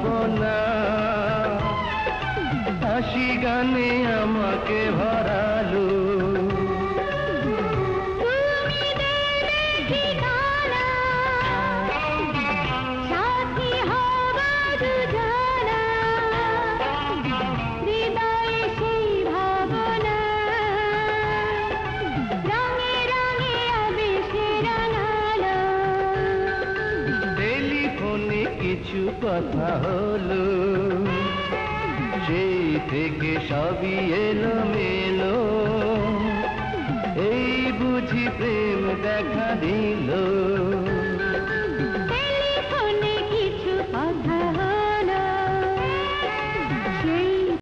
ভাবনা, হাসি গানে আমাকে ভরালো। টেলিফোনে কিছু কথা হলো, সেই থেকে সবই এলোমেলো, এই বুঝি প্রেম দেখা দিল।